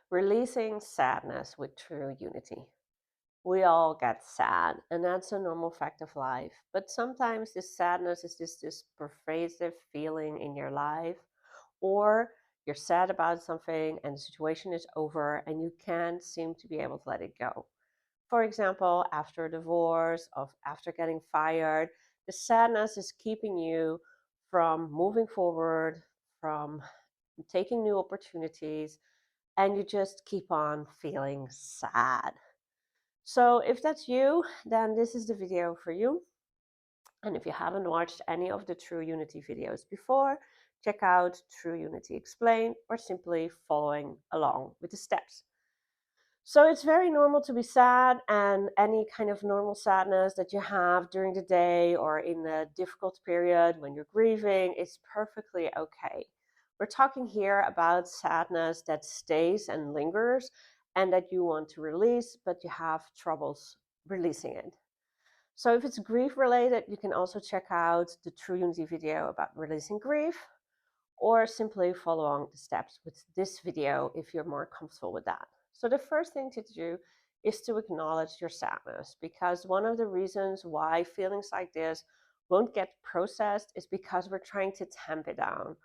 Releasing sadness with true unity. We all get sad, and that's a normal fact of life. But sometimes this sadness is just this pervasive feeling in your life, or you're sad about something and the situation is over and you can't seem to be able to let it go. For example, after a divorce, of after getting fired, the sadness is keeping you from moving forward, from taking new opportunities, and you just keep on feeling sad. So if that's you, then this is the video for you. And if you haven't watched any of the True Unity videos before, check out True Unity Explained or simply following along with the steps. So it's very normal to be sad, and any kind of normal sadness that you have during the day or in a difficult period when you're grieving is perfectly okay. We're talking here about sadness that stays and lingers and that you want to release, but you have troubles releasing it. So if it's grief related, you can also check out the True Unity video about releasing grief, or simply follow along the steps with this video if you're more comfortable with that. So the first thing to do is to acknowledge your sadness, because one of the reasons why feelings like this won't get processed is because we're trying to tamp it down.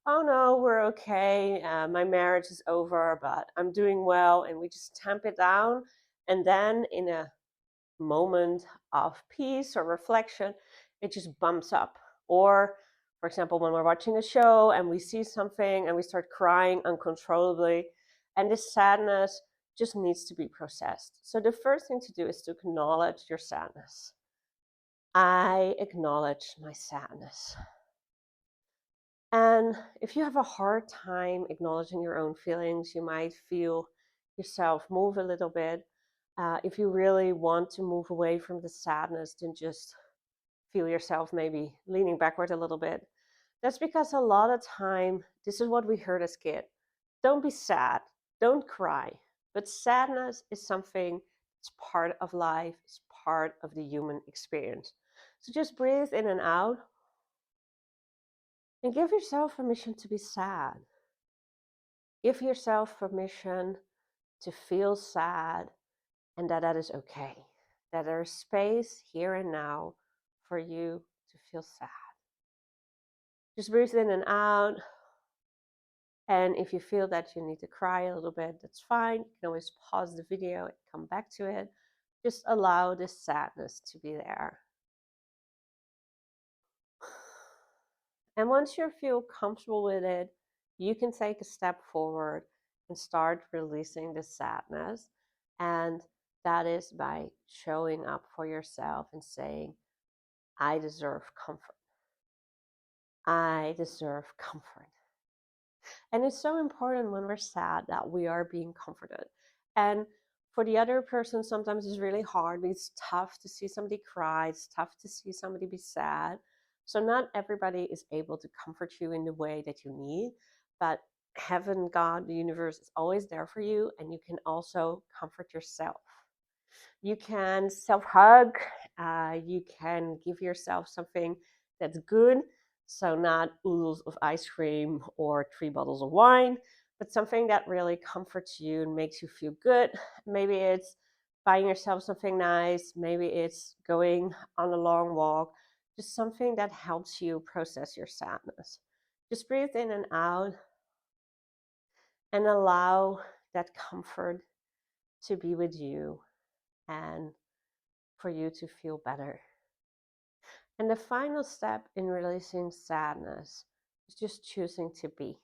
Oh no, we're okay. My marriage is over, but I'm doing well. And we just tamp it down. And then in a moment of peace or reflection, it just bumps up. Or, for example, when we're watching a show and we see something and we start crying uncontrollably, and this sadness just needs to be processed. So, the first thing to do is to acknowledge your sadness. I acknowledge my sadness. And if you have a hard time acknowledging your own feelings, you might feel yourself move a little bit. If you really want to move away from the sadness, then just feel yourself maybe leaning backward a little bit. That's because a lot of time, this is what we heard as kids. Don't be sad, don't cry. But sadness is something that's part of life, it's part of the human experience. So just breathe in and out and give yourself permission to be sad. Give yourself permission to feel sad, and that is okay. That there's space here and now for you to feel sad. Just breathe in and out. And if you feel that you need to cry a little bit, that's fine. You can always pause the video and come back to it. Just allow this sadness to be there. And once you feel comfortable with it, you can take a step forward and start releasing the sadness. And that is by showing up for yourself and saying, I deserve comfort. I deserve comfort. And it's so important when we're sad that we are being comforted. And for the other person, sometimes it's really hard. It's tough to see somebody cry. It's tough to see somebody be sad. So not everybody is able to comfort you in the way that you need, but heaven, God, the universe is always there for you, and you can also comfort yourself. You can self-hug. You can give yourself something that's good. So not oodles of ice cream or 3 bottles of wine, but something that really comforts you and makes you feel good. Maybe it's buying yourself something nice. Maybe it's going on a long walk. Just something that helps you process your sadness. Just breathe in and out and allow that comfort to be with you and for you to feel better. And the final step in releasing sadness is just choosing to be.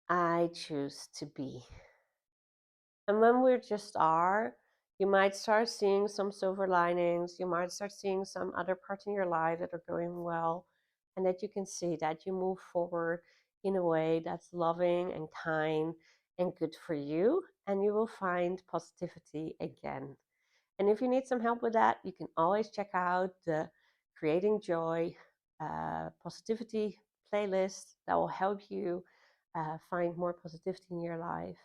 I choose to be. And when we just are, you might start seeing some silver linings. You might start seeing some other parts in your life that are going well, and that you can see that you move forward in a way that's loving and kind and good for you. And you will find positivity again. And if you need some help with that, you can always check out the Creating Joy Positivity playlist that will help you find more positivity in your life.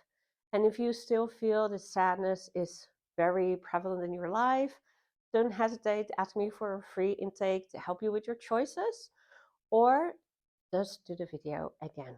And if you still feel the sadness is very prevalent in your life, don't hesitate to ask me for a free intake to help you with your choices, or just do the video again.